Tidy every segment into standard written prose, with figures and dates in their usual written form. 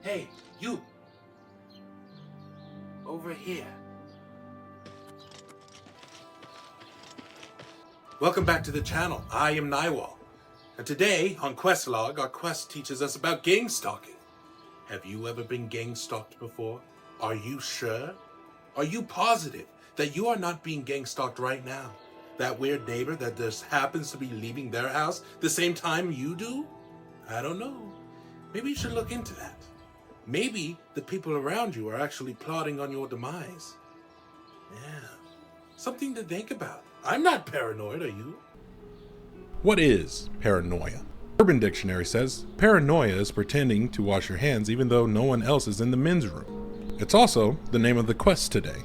Hey, you! Over here. Welcome back to the channel. I am Naiwal. And today, on Questlog, our quest teaches us about gang stalking. Have you ever been gang stalked before? Are you sure? Are you positive that you are not being gang stalked right now? That weird neighbor that just happens to be leaving their house the same time you do? I don't know. Maybe you should look into that. Maybe the people around you are actually plotting on your demise. Yeah, something to think about. I'm not paranoid, are you? What is paranoia? Urban Dictionary says, paranoia is pretending to wash your hands even though no one else is in the men's room. It's also the name of the quest today.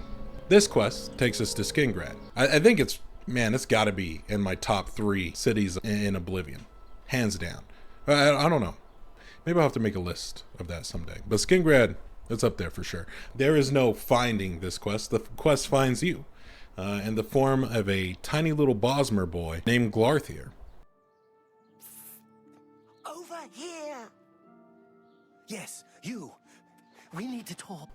This quest takes us to Skingrad. I think it's gotta be in my top 3 cities in Oblivion. Hands down. I don't know. Maybe I'll have to make a list of that someday. But Skingrad, it's up there for sure. There is no finding this quest. The quest finds you in the form of a tiny little Bosmer boy named Glarthir. Over here! Yes, you. We need to talk.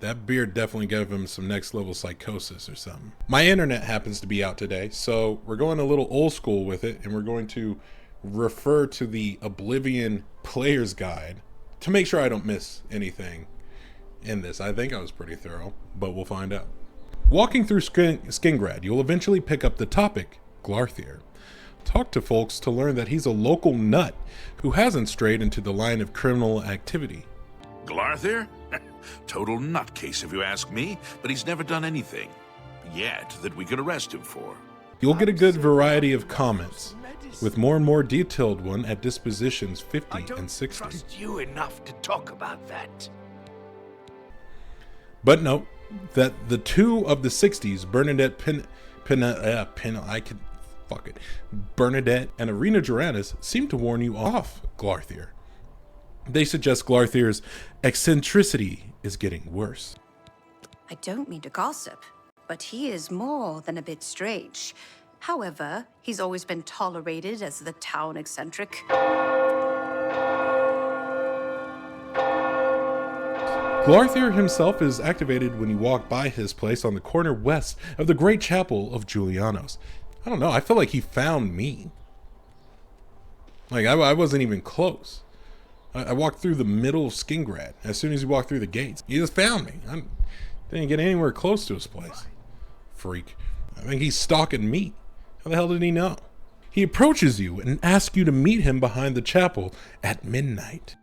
That beard definitely gave him some next level psychosis or something. My internet happens to be out today, so we're going a little old school with it, and we're going to refer to the Oblivion player's guide to make sure I don't miss anything in this. I think I was pretty thorough, but we'll find out. Walking through Skingrad, you'll eventually pick up the topic, Glarthir. Talk to folks to learn that he's a local nut who hasn't strayed into the line of criminal activity. Glarthir? Total nutcase if you ask me, but he's never done anything yet that we could arrest him for. You'll get a good variety of comments, with more and more detailed one at dispositions 50 and 60. I don't trust you enough to talk about that. But note that the 2 of the 60s, Bernadette and Arena Duranus, seem to warn you off Glarthir. They suggest Glarthir's eccentricity is getting worse. I don't mean to gossip, but he is more than a bit strange. However, he's always been tolerated as the town eccentric. Glarthir himself is activated when you walk by his place on the corner west of the Great Chapel of Julianos. I don't know, I feel like he found me. Like, I wasn't even close. I walked through the middle of Skingrad. As soon as he walked through the gates, he just found me. I didn't get anywhere close to his place. Freak. I think he's stalking me. How the hell did he know? He approaches you and asks you to meet him behind the chapel at midnight.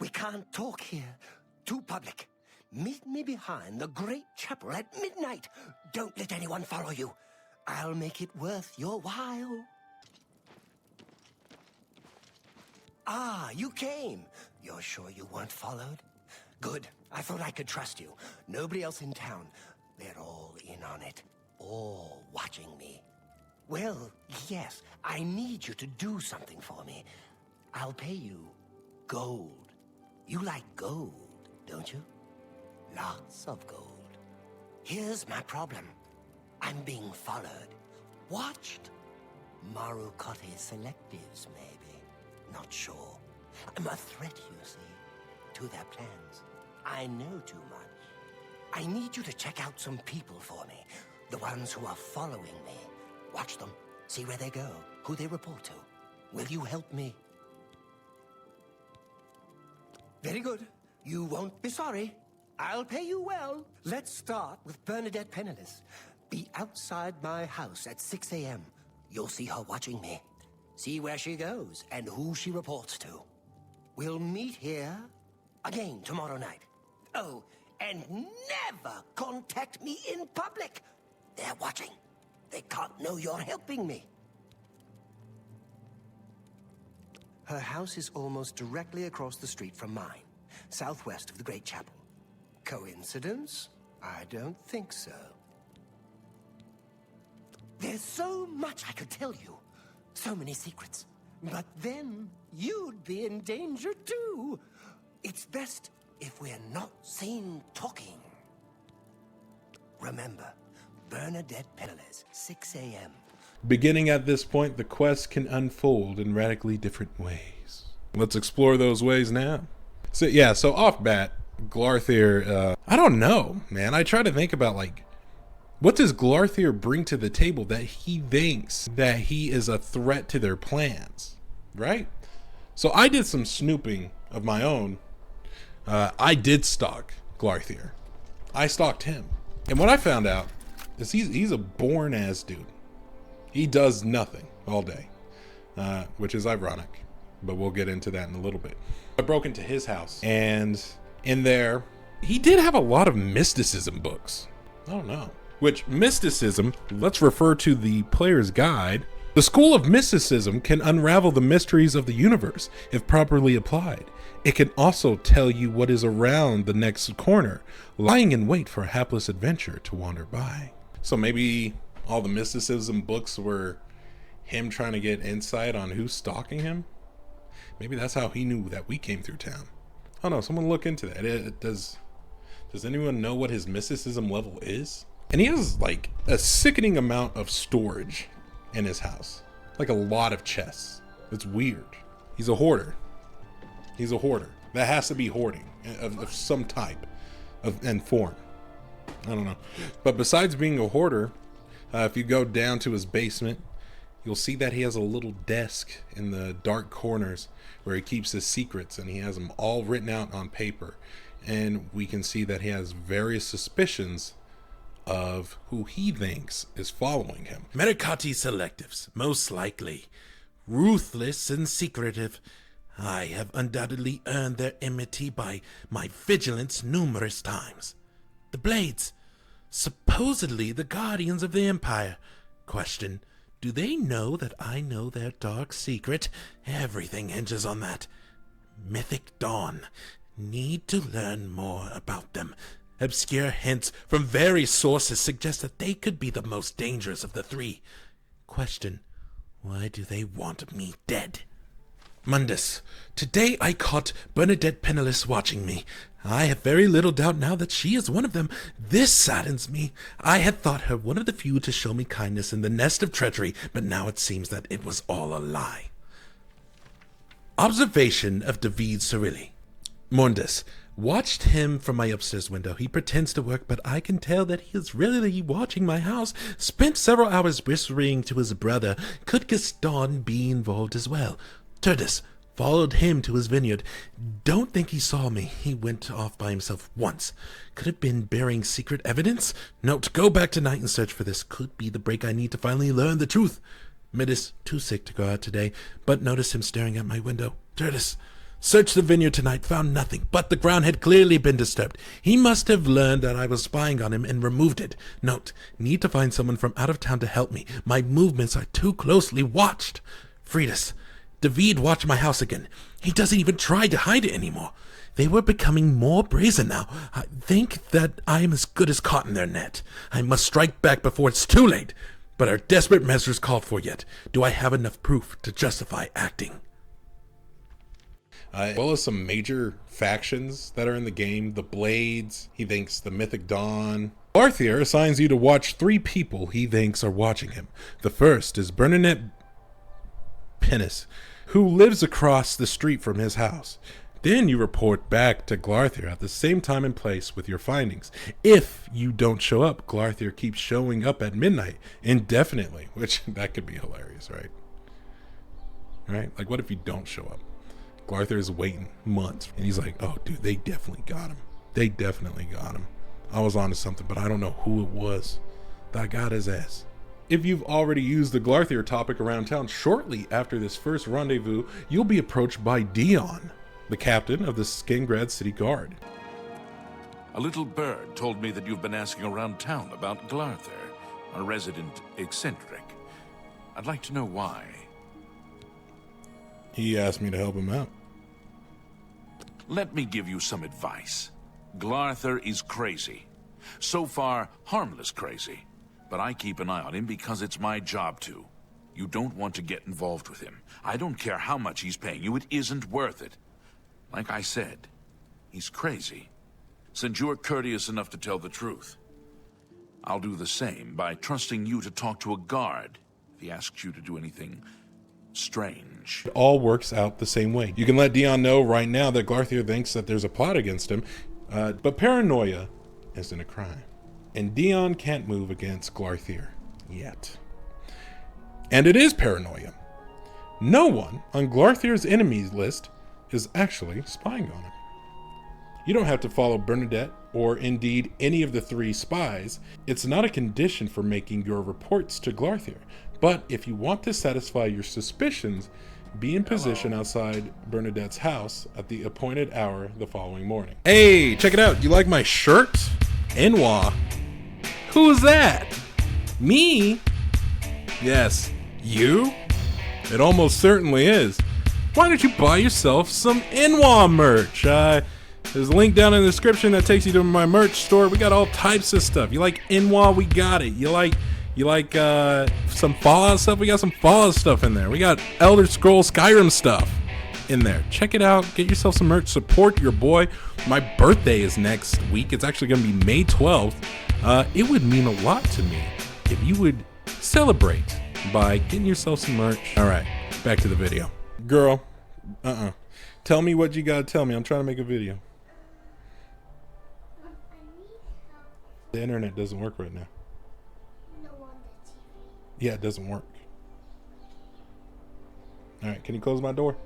We can't talk here. Too public. Meet me behind the great chapel at midnight. Don't let anyone follow you. I'll make it worth your while. Ah, you came. You're sure you weren't followed? Good. I thought I could trust you. Nobody else in town. They're all in on it. All watching me. Well, yes, I need you to do something for me. I'll pay you gold. You like gold, don't you? Lots of gold. Here's my problem. I'm being followed. Watched. Marukote selectives, maybe. Not sure. I'm a threat, you see, to their plans. I know too much. I need you to check out some people for me. The ones who are following me. Watch them. See where they go. Who they report to. Will you help me? Very good. You won't be sorry. I'll pay you well. Let's start with Bernadette Penniless. Be outside my house at 6 a.m. You'll see her watching me. See where she goes and who she reports to. We'll meet here again tomorrow night. Oh, and never contact me in public. They're watching. They can't know you're helping me. Her house is almost directly across the street from mine, southwest of the Great Chapel. Coincidence? I don't think so. There's so much I could tell you. So many secrets. But then you'd be in danger too. It's best if we're not seen talking. Remember, Bernadette Penniless, 6 a.m. Beginning at this point, the quest can unfold in radically different ways. Let's explore those ways now. So yeah, so off bat, Glarthir, I don't know, man. I try to think about, like, what does Glarthir bring to the table that he thinks that he is a threat to their plans, right? So I did some snooping of my own. I did stalk Glarthir. I stalked him. And what I found out is he's a born-ass dude. He does nothing all day, which is ironic, but we'll get into that in a little bit. I broke into his house, and in there, he did have a lot of mysticism books. I don't know. Which mysticism, let's refer to the player's guide. The school of mysticism can unravel the mysteries of the universe if properly applied. It can also tell you what is around the next corner, lying in wait for a hapless adventure to wander by. So maybe all the mysticism books were him trying to get insight on who's stalking him? Maybe that's how he knew that we came through town. I don't know, someone look into that. Does anyone know what his mysticism level is? And he has like a sickening amount of storage in his house. Like a lot of chests. It's weird. He's a hoarder. He's a hoarder. That has to be hoarding of some type and form. I don't know. But besides being a hoarder, if you go down to his basement, you'll see that he has a little desk in the dark corners where he keeps his secrets, and he has them all written out on paper. And we can see that he has various suspicions of who he thinks is following him. Mericati selectives, most likely. Ruthless and secretive. I have undoubtedly earned their enmity by my vigilance numerous times. The Blades, supposedly the guardians of the Empire. Question, do they know that I know their dark secret? Everything hinges on that. Mythic Dawn. Need to learn more about them. Obscure hints from various sources suggest that they could be the most dangerous of the three. Question, why do they want me dead? Mundus, today I caught Bernadette Penniless watching me. I have very little doubt now that she is one of them. This saddens me. I had thought her one of the few to show me kindness in the nest of treachery, but now it seems that it was all a lie. Observation of David Cirilli. Mundus, watched him from my upstairs window. He pretends to work, but I can tell that he is really watching my house. Spent several hours whispering to his brother. Could Gaston be involved as well? Turdus, followed him to his vineyard. Don't think he saw me. He went off by himself once. Could have been bearing secret evidence? Note, go back tonight and search for this. Could be the break I need to finally learn the truth. Midis, too sick to go out today, but noticed him staring at my window. Turdus, searched the vineyard tonight, found nothing, but the ground had clearly been disturbed. He must have learned that I was spying on him and removed it. Note, need to find someone from out of town to help me. My movements are too closely watched. Fridus, David watched my house again. He doesn't even try to hide it anymore. They were becoming more brazen now. I think that I am as good as caught in their net. I must strike back before it's too late. But are desperate measures called for yet? Do I have enough proof to justify acting? As well as some major factions that are in the game. The Blades, he thinks the Mythic Dawn. Glarthir assigns you to watch 3 people he thinks are watching him. The first is Bernadette Penniless, who lives across the street from his house. Then you report back to Glarthir at the same time and place with your findings. If you don't show up, Glarthir keeps showing up at midnight indefinitely, which that could be hilarious, right? Right? Like, what if you don't show up? Glarthir is waiting months, and he's like, oh, dude, they definitely got him. They definitely got him. I was onto something, but I don't know who it was that got his ass. If you've already used the Glarthir topic around town, shortly after this first rendezvous, you'll be approached by Dion, the captain of the Skingrad City Guard. A little bird told me that you've been asking around town about Glarthir, a resident eccentric. I'd like to know why. He asked me to help him out. Let me give you some advice. Glarthir is crazy. So far, harmless crazy. But I keep an eye on him because it's my job to. You don't want to get involved with him. I don't care how much he's paying you, it isn't worth it. Like I said, he's crazy. Since you are courteous enough to tell the truth, I'll do the same by trusting you to talk to a guard if he asks you to do anything strange. It all works out the same way. You can let Dion know right now that Glarthir thinks that there's a plot against him, but paranoia isn't a crime. And Dion can't move against Glarthir yet. And it is paranoia. No one on Glarthir's enemies list is actually spying on him. You don't have to follow Bernadette or indeed any of the 3 spies. It's not a condition for making your reports to Glarthir. But if you want to satisfy your suspicions, be in position outside Bernadette's house at the appointed hour the following morning. Hey, check it out. You like my shirt? Enwa. Who's that? Me? Yes, you? It almost certainly is. Why don't you buy yourself some Enwa merch? There's a link down in the description that takes you to my merch store. We got all types of stuff. You like Enwa? We got it. You like some Fallout stuff? We got some Fallout stuff in there. We got Elder Scrolls Skyrim stuff in there. Check it out. Get yourself some merch. Support your boy. My birthday is next week. It's actually going to be May 12th. It would mean a lot to me if you would celebrate by getting yourself some merch. All right, back to the video. Girl, tell me what you gotta tell me. I'm trying to make a video. The internet doesn't work right now. Yeah, it doesn't work. All right, can you close my door?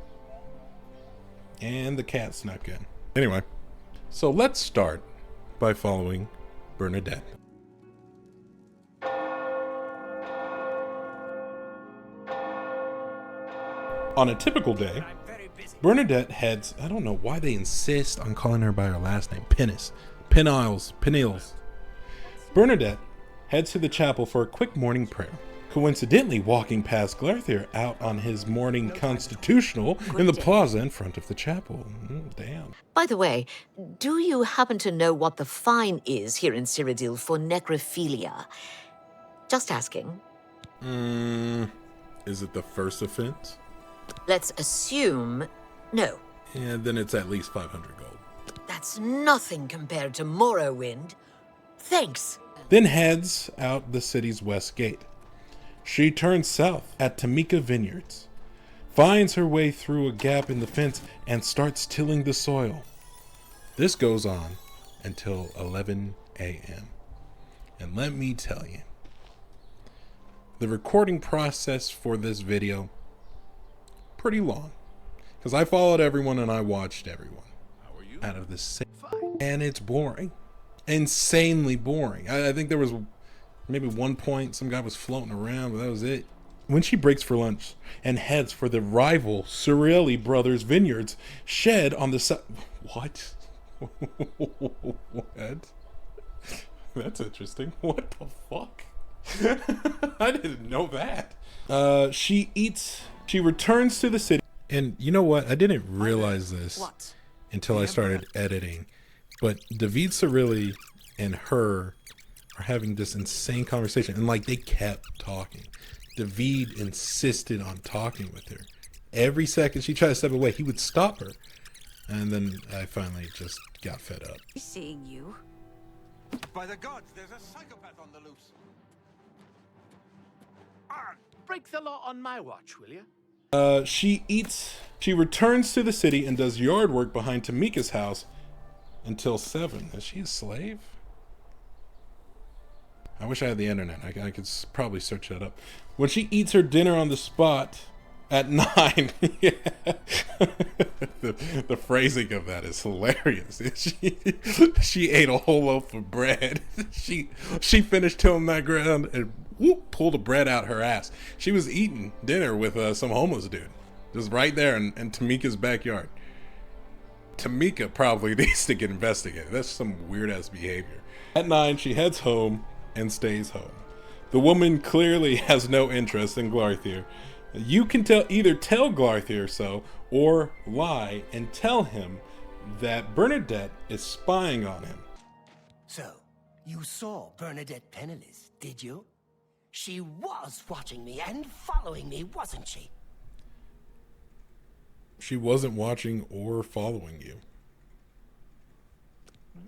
And the cat snuck in. Anyway, so let's start by following Bernadette. On a typical day, Bernadette heads, I don't know why they insist on calling her by her last name, Peniles. Bernadette heads to the chapel for a quick morning prayer, coincidentally walking past Glarthir out on his morning constitutional in the plaza in front of the chapel. Damn. By the way, do you happen to know what the fine is here in Cyrodiil for necrophilia? Just asking. Is it the first offense? Let's assume no. Yeah, then it's at least 500 gold. That's nothing compared to Morrowind. Thanks. Then heads out the city's west gate. She turns south at Tamika Vineyards, finds her way through a gap in the fence, and starts tilling the soil. This goes on until 11 a.m. And let me tell you, the recording process for this video, pretty long. Because I followed everyone and I watched everyone out of this. And it's boring. Insanely boring. I think there was maybe one point some guy was floating around, but that was it. When she breaks for lunch and heads for the rival Surreali Brothers Vineyards, shed on the side. What? What? That's interesting. What the fuck? I didn't know that. She returns to the city. And you know what? I didn't realize this until I started editing. But David Surreali and her are having this insane conversation. And like they kept talking. David insisted on talking with her. Every second she tried to step away, he would stop her. And then I finally just got fed up. Seeing you. By the gods, there's a psychopath on the loose. Break the law on my watch, will you? She returns to the city and does yard work behind Tamika's house until 7. Is she a slave? I wish I had the internet. I could probably search that up. When she eats her dinner on the spot at 9. Yeah. The phrasing of that is hilarious. She ate a whole loaf of bread. She finished tilling that ground and whoop, pulled the bread out her ass. She was eating dinner with some homeless dude. Just right there in Tamika's backyard. Tamika probably needs to get investigated. That's some weird ass behavior. At 9, she heads home and stays home. The woman clearly has no interest in Glarthir. You can either tell Glarthir so or lie and tell him that Bernadette is spying on him. So, you saw Bernadette penniless, did you? She was watching me and following me, wasn't she? She wasn't watching or following you.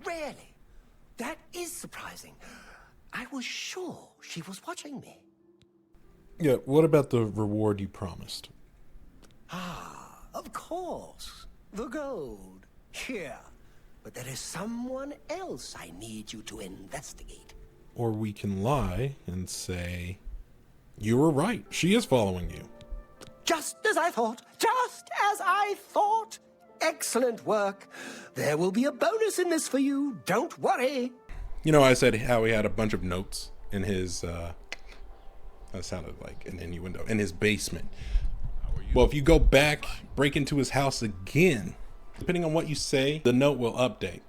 Really? That is surprising. I was sure she was watching me. Yeah, what about the reward you promised? Ah, of course. The gold. Here. But there is someone else I need you to investigate. Or we can lie and say, you were right. She is following you. Just as I thought. Just as I thought. Excellent work. There will be a bonus in this for you. Don't worry. You know, I said how he had a bunch of notes in his, that sounded like an innuendo, in his basement. Well, if you go back, break into his house again, depending on what you say, the note will update.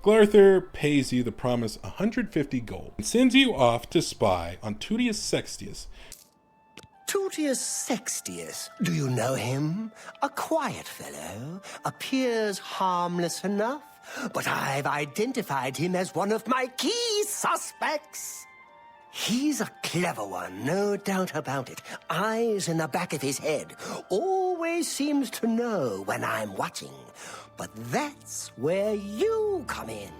Glarthir pays you the promised 150 gold and sends you off to spy on Tutius Sextius. Tutius Sextius. Do you know him? A quiet fellow. Appears harmless enough. But I've identified him as one of my key suspects. He's a clever one, no doubt about it. Eyes in the back of his head. Always seems to know when I'm watching. But that's where you come in.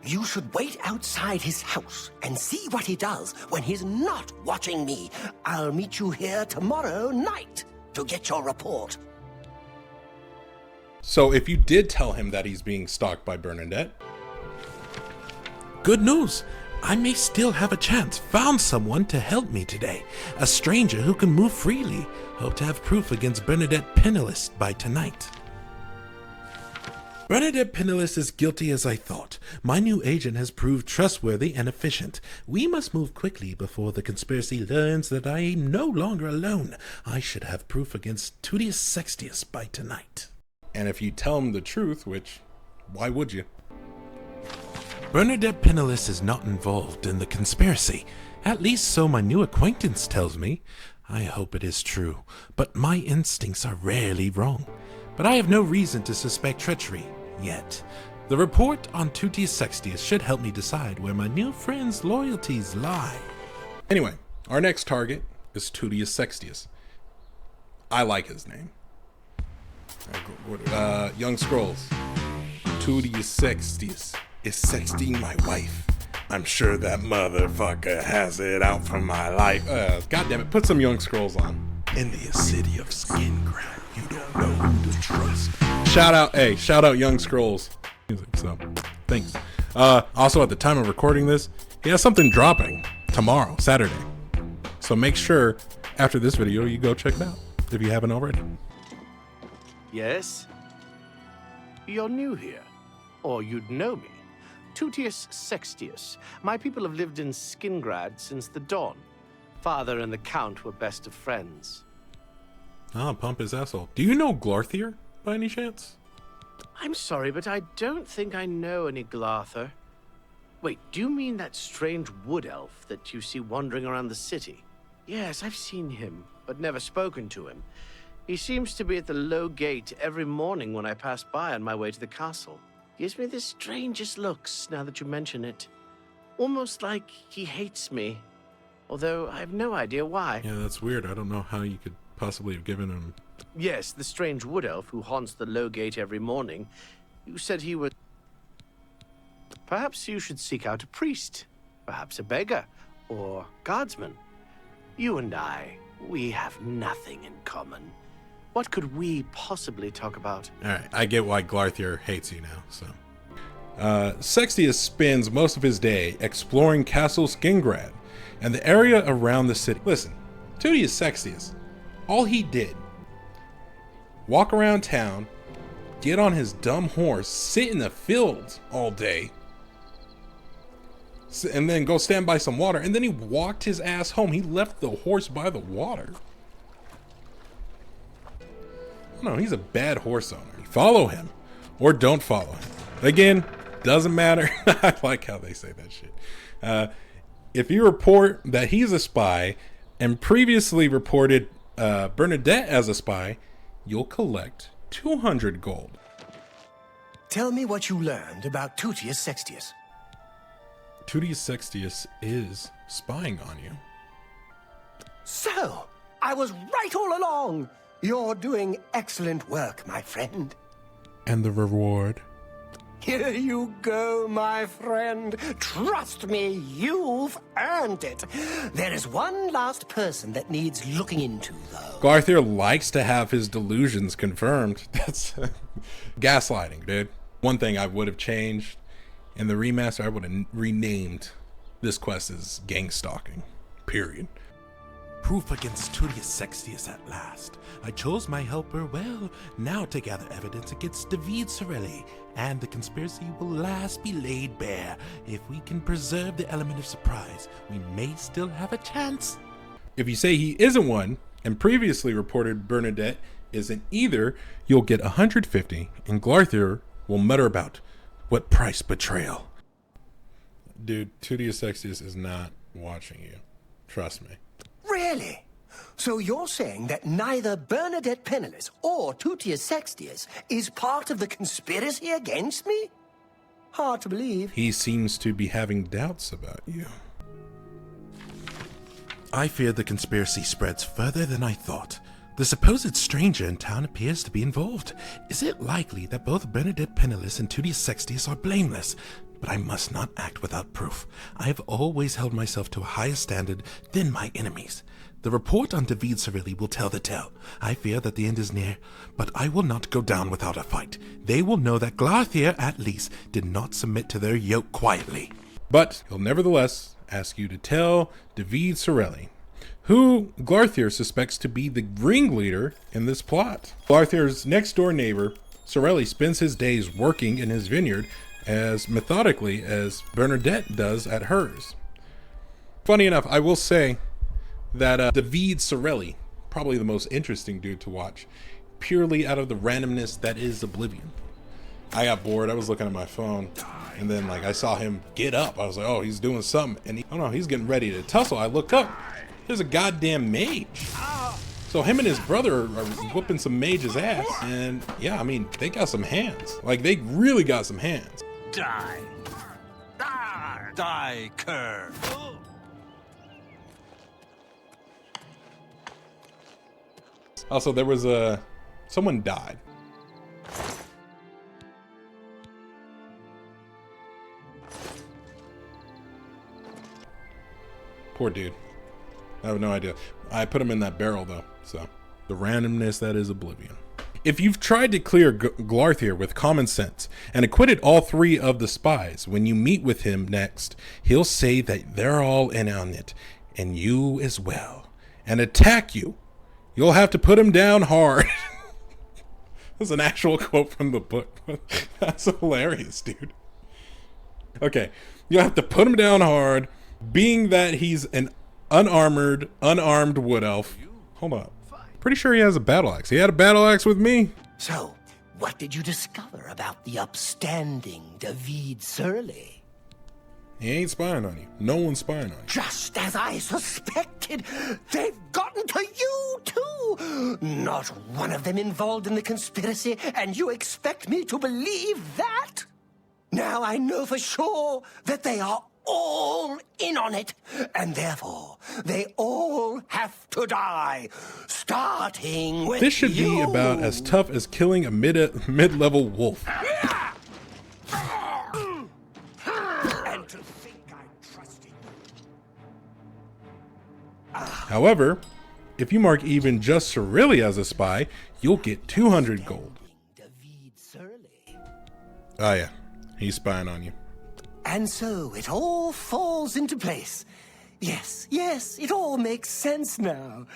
You should wait outside his house and see what he does when he's not watching me. I'll meet you here tomorrow night to get your report. So if you did tell him that he's being stalked by Bernadette... Good news! I may still have a chance. Found someone to help me today. A stranger who can move freely. Hope to have proof against Bernadette Penniless by tonight. Bernadette Penniless is guilty as I thought. My new agent has proved trustworthy and efficient. We must move quickly before the conspiracy learns that I am no longer alone. I should have proof against Tutius Sextius by tonight. And if you tell him the truth, which, why would you? Bernadette Penniless is not involved in the conspiracy. At least so my new acquaintance tells me. I hope it is true, but my instincts are rarely wrong. But I have no reason to suspect treachery, yet. The report on Tutius Sextius should help me decide where my new friend's loyalties lie. Anyway, our next target is Tutius Sextius. I like his name. Young Scrolls. Tutius Sextius is sexting my wife. I'm sure that motherfucker has it out for my life. God damn it, put some Young Scrolls on. In the city of Skingrad, you don't know who to trust. Shout out Young Scrolls. So, thanks. Also, at the time of recording this, he has something dropping tomorrow, Saturday. So make sure after this video you go check it out if you haven't already. Yes? You're new here. Or you'd know me. Tutius Sextius. My people have lived in Skingrad since the dawn. Father and the Count were best of friends. Ah, pump his asshole. Do you know Glarthir, by any chance? I'm sorry, but I don't think I know any Glarthir. Wait, do you mean that strange wood elf that you see wandering around the city? Yes, I've seen him, but never spoken to him. He seems to be at the low gate every morning when I pass by on my way to the castle. Gives me the strangest looks now that you mention it. Almost like he hates me, although I have no idea why. Yeah, that's weird. I don't know how you could possibly have given him... Yes, the strange wood elf who haunts the low gate every morning. You said he was... Perhaps you should seek out a priest, perhaps a beggar, or guardsman. You and I, we have nothing in common. What could we possibly talk about? Alright, I get why Glarthir hates you now, so... Sextius spends most of his day exploring Castle Skingrad and the area around the city. Listen, Tutius Sextius, all he did, walk around town, get on his dumb horse, sit in the fields all day, and then go stand by some water, and then he walked his ass home. He left the horse by the water. No, he's a bad horse owner. Follow him or don't follow him. Again, doesn't matter. I like how they say that shit. If you report that he's a spy and previously reported Bernadette as a spy, you'll collect 200 gold. Tell me what you learned about Tutius Sextius. Tutius Sextius is spying on you. So, I was right all along. You're doing excellent work, my friend. And the reward? Here you go, my friend. Trust me, you've earned it. There is one last person that needs looking into, though. Glarthir likes to have his delusions confirmed. That's gaslighting, dude. One thing I would have changed in the remaster, I would have renamed this quest as gang stalking. Period. Proof against Tudius Sextius at last. I chose my helper well. Now to gather evidence against David Sorelli, and the conspiracy will last be laid bare. If we can preserve the element of surprise, we may still have a chance. If you say he isn't one, and previously reported Bernadette isn't either, you'll get 150, and Glarthir will mutter about, "What price betrayal?" Dude, Tudius Sextius is not watching you. Trust me. Really? So you're saying that neither Bernadette Penniless or Tutius Sextius is part of the conspiracy against me? Hard to believe. He seems to be having doubts about you. I fear the conspiracy spreads further than I thought. The supposed stranger in town appears to be involved. Is it likely that both Bernadette Penniless and Tudius Sextius are blameless? But I must not act without proof. I have always held myself to a higher standard than my enemies. The report on David Sorelli will tell the tale. I fear that the end is near, but I will not go down without a fight. They will know that Glarthir, at least, did not submit to their yoke quietly. But he'll nevertheless ask you to tell David Sorelli, who Glarthir suspects to be the ringleader in this plot. Glarthir's next-door neighbor, Sorelli, spends his days working in his vineyard as methodically as Bernadette does at hers. Funny enough, I will say that David Sorelli, probably the most interesting dude to watch, purely out of the randomness that is Oblivion. I got bored, I was looking at my phone, and then like I saw him get up. I was like, oh, he's doing something, and he's getting ready to tussle. I look up, there's a goddamn mage. So him and his brother are whooping some mage's ass, and yeah, I mean, they got some hands. Like, they really got some hands. Die. Die, cur. Also, there was someone died. Poor dude. I have no idea. I put him in that barrel though, so the randomness that is Oblivion. If you've tried to clear Glarthir with common sense and acquitted all three of the spies, when you meet with him next, he'll say that they're all in on it, and you as well, and attack you. You'll have to put him down hard. That's an actual quote from the book. That's hilarious, dude. Okay, you'll have to put him down hard, being that he's an unarmed wood elf. Hold on. Pretty sure he has a battle axe. He had a battle axe with me. So, what did you discover about the upstanding David Sorelli? He ain't spying on you. No one's spying on you. Just as I suspected, they've gotten to you too. Not one of them involved in the conspiracy, and you expect me to believe that? Now I know for sure that they are all in on it, and therefore they all have to die, starting with This should be about as tough as killing a mid-level wolf. And to think I trusted you. However, if you mark even just Sorelli as a spy, you'll get 200 gold. David Sorelli. Oh yeah, he's spying on you. And so it all falls into place. Yes, it all makes sense now.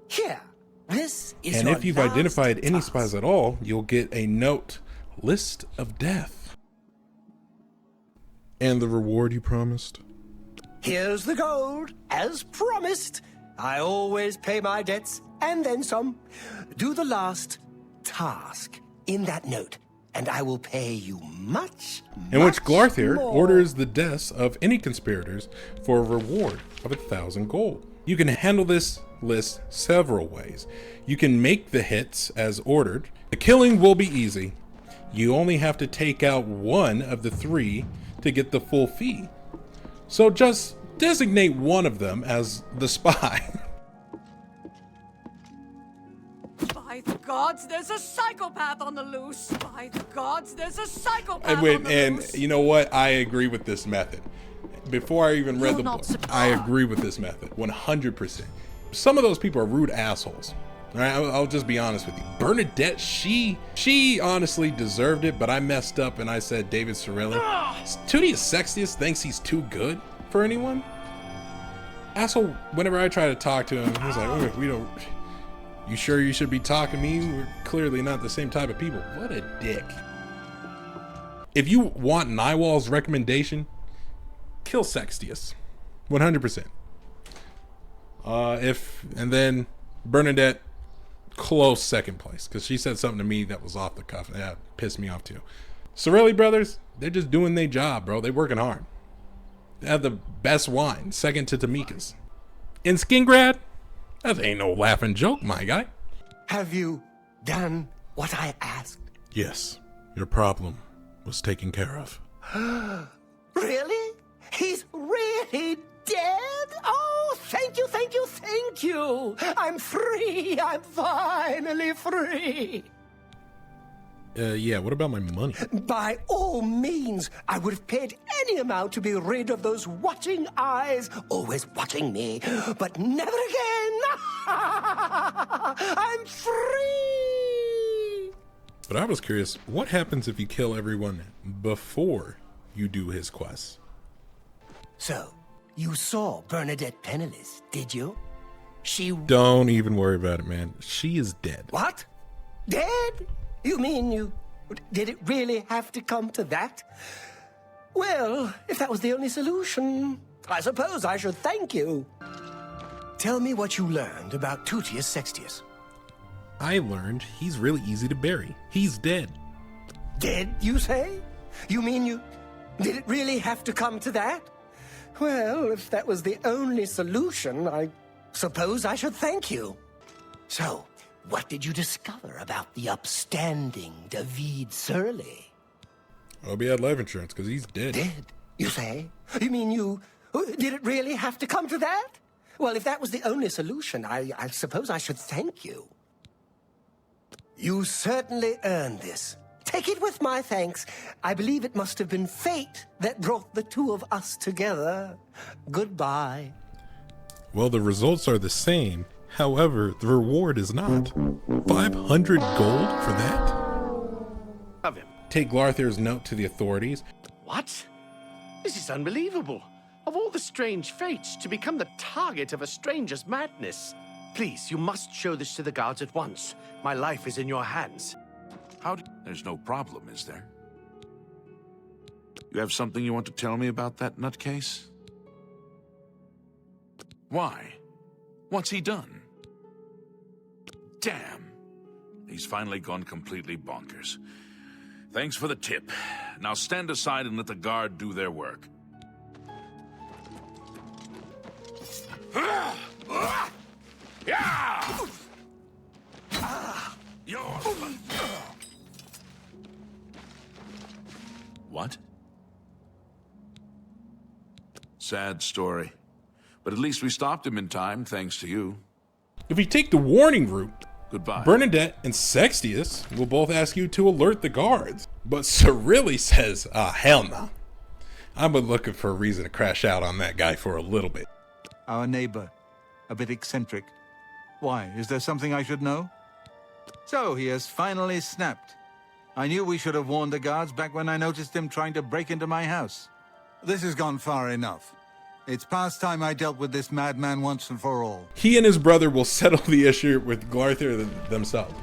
Here, this is And your if you've last identified any task. spies at all, you'll get a note, list of death. And the reward you promised? Here's the gold, as promised. I always pay my debts, and then some. Do the last task in that note, and I will pay you much, In which much Glarthir more. orders the deaths of any conspirators for a reward of 1,000 gold. You can handle this list several ways. You can make the hits as ordered. The killing will be easy. You only have to take out one of the three to get the full fee. So just designate one of them as the spy. By the gods, there's a psychopath on the loose. By the gods, there's a psychopath And, on the loose. you know what? I agree with this method. Before I even read You're the not book, surprised. I agree with this method 100%. Some of those people are rude assholes. All right, I'll just be honest with you. Bernadette, she honestly deserved it, but I messed up and I said David Cirilli. Tutius Sextius thinks he's too good for anyone. Asshole, whenever I try to talk to him, he's like, "Oh, we don't. You sure you should be talking to me? We're clearly not the same type of people." What a dick. If you want Naiwal's recommendation, kill Sextius. 100%. And then Bernadette, close second place, because she said something to me that was off the cuff. That pissed me off too. Cirilli brothers, they're just doing their job, bro. They're working hard. They have the best wine, second to Tamika's. In Skingrad, that ain't no laughing joke, my guy. Have you done what I asked? Yes, your problem was taken care of. Really? He's really dead? Oh, thank you, thank you, thank you. I'm free. I'm finally free. Yeah, what about my money? By all means, I would have paid any amount to be rid of those watching eyes, always watching me, but never again. I'm free. But I was curious, what happens if you kill everyone before you do his quest? So, you saw Bernadette penniless, did you? She... Don't even worry about it, man. She is dead. What? Dead? You mean you... Did it really have to come to that? Well, if that was the only solution, I suppose I should thank you. Tell me what you learned about Tutius Sextius. I learned he's really easy to bury. He's dead. Dead, you say? You mean you... Did it really have to come to that? Well, if that was the only solution, I suppose I should thank you. So, what did you discover about the upstanding David Surly? I hope he had life insurance, because he's dead. Dead, you say? You mean you... Did it really have to come to that? Well, if that was the only solution, I suppose I should thank you. You certainly earned this. Take it with my thanks. I believe it must have been fate that brought the two of us together. Goodbye. Well, the results are the same. However, the reward is not. 500 gold for that? Of him. Take Glarthir's note to the authorities. What? This is unbelievable. Of all the strange fates, to become the target of a stranger's madness. Please, you must show this to the guards at once. My life is in your hands. There's no problem, is there? You have something you want to tell me about that nutcase? Why? What's he done? Damn. He's finally gone completely bonkers. Thanks for the tip. Now stand aside and let the guard do their work. What? Sad story. But at least we stopped him in time, thanks to you. If you take the warning route, Goodbye. Bernadette and Sextius will both ask you to alert the guards. But Cirilli says, hell no. I've been looking for a reason to crash out on that guy for a little bit. Our neighbor, a bit eccentric. Why, is there something I should know? So, he has finally snapped. I knew we should have warned the guards back when I noticed him trying to break into my house. This has gone far enough. It's past time I dealt with this madman once and for all. He and his brother will settle the issue with Glarthir themselves.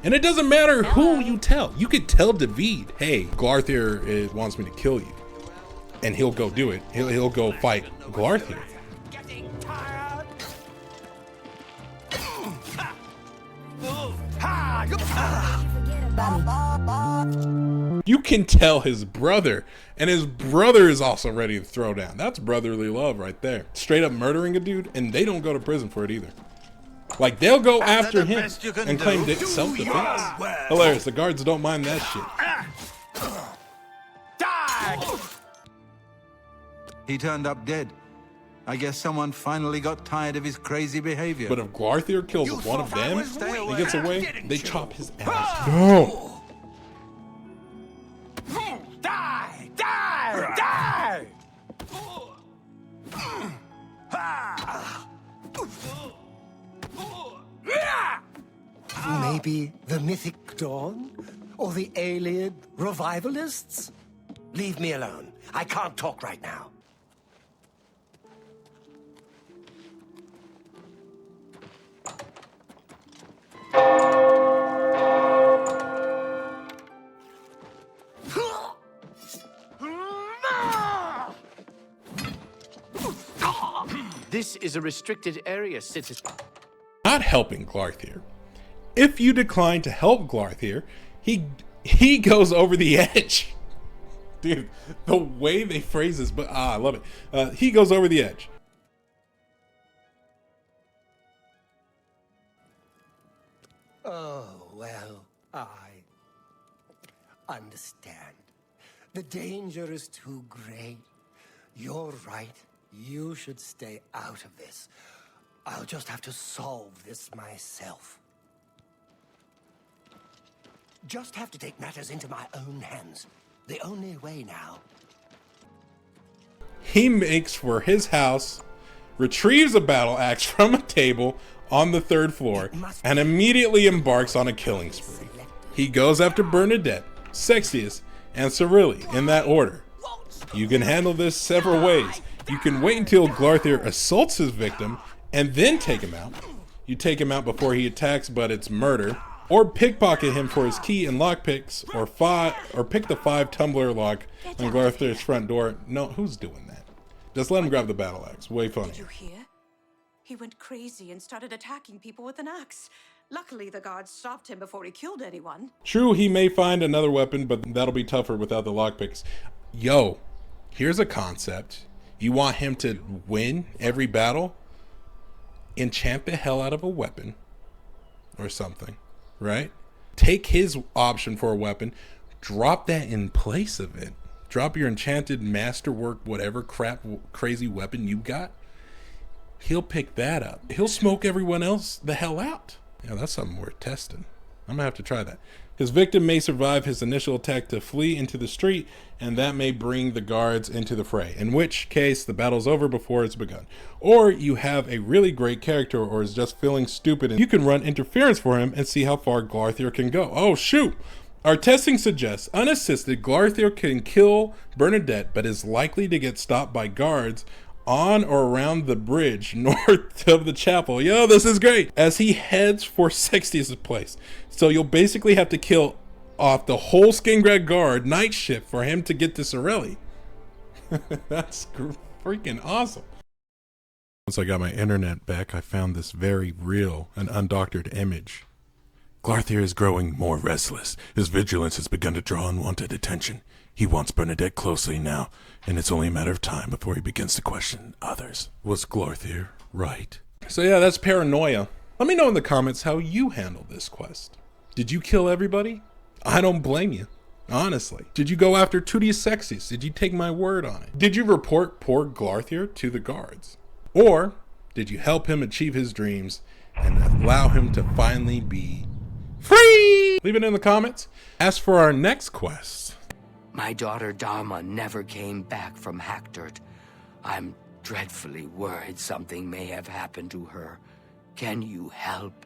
And it doesn't matter who you tell. You could tell David, hey, Glarthir wants me to kill you. And he'll go do it. He'll go fight Glarthir. Getting tired. You can tell his brother, and his brother is also ready to throw down. That's brotherly love right there. Straight up murdering a dude, and they don't go to prison for it either. Like, they'll go after him and claim self-defense. Hilarious. The guards don't mind that shit. He turned up dead. I guess someone finally got tired of his crazy behavior. But if Glarthir kills You one of thought I them was and way gets back, away, didn't they you? chop his ass. No! Die! Die! Die! Maybe the mythic dawn? Or the alien revivalists? Leave me alone. I can't talk right now. This is a restricted area, citizen. Not helping Glarthir. If you decline to help Glarthir, he goes over the edge. Dude, the way they phrase this, but I love it. He goes over the edge. Oh, well, I understand. The danger is too great. You're right. You should stay out of this. I'll just have to solve this myself. Just have to take matters into my own hands. The only way now. He makes for his house, retrieves a battle axe from a table on the 3rd floor, and immediately embarks on a killing spree. He goes after Bernadette, Sexius, and Cyrilli in that order. You can handle this several ways. You can wait until Glarthir assaults his victim and then take him out. You take him out before he attacks, but it's murder. Or pickpocket him for his key and lockpicks, or pick the 5 tumbler lock on Glarthir's front door. No, who's doing that? Just let him grab the battle axe. Way funny. Did you hear? He went crazy and started attacking people with an axe. Luckily, the guards stopped him before he killed anyone. True, he may find another weapon, but that'll be tougher without the lockpicks. Yo, here's a concept. You want him to win every battle? Enchant the hell out of a weapon or something, right? Take his option for a weapon, drop that in place of it. Drop your enchanted masterwork, whatever crap crazy weapon you got. He'll pick that up. He'll smoke everyone else the hell out. Yeah, that's something worth testing. I'm gonna have to try that. His victim may survive his initial attack to flee into the street, and that may bring the guards into the fray, in which case the battle's over before it's begun. Or you have a really great character or is just feeling stupid, and you can run interference for him and see how far Glarthir can go. Oh shoot! Our testing suggests unassisted Glarthir can kill Bernadette, but is likely to get stopped by guards on or around the bridge north of the chapel. Yo, this is great! As he heads for Sexius' place. So you'll basically have to kill off the whole Skingrad guard night shift for him to get to Cyrilli. That's freaking awesome. Once I got my internet back, I found this very real and undoctored image. Glarthir is growing more restless. His vigilance has begun to draw unwanted attention. He wants Bernadette closely now, and it's only a matter of time before he begins to question others. Was Glarthir right? So yeah, that's paranoia. Let me know in the comments how you handled this quest. Did you kill everybody? I don't blame you, honestly. Did you go after Tutti Sexius? Did you take my word on it? Did you report poor Glarthir to the guards? Or did you help him achieve his dreams and allow him to finally be free? Leave it in the comments. As for our next quest. My daughter Dharma never came back from Hackdirt. I'm dreadfully worried something may have happened to her. Can you help?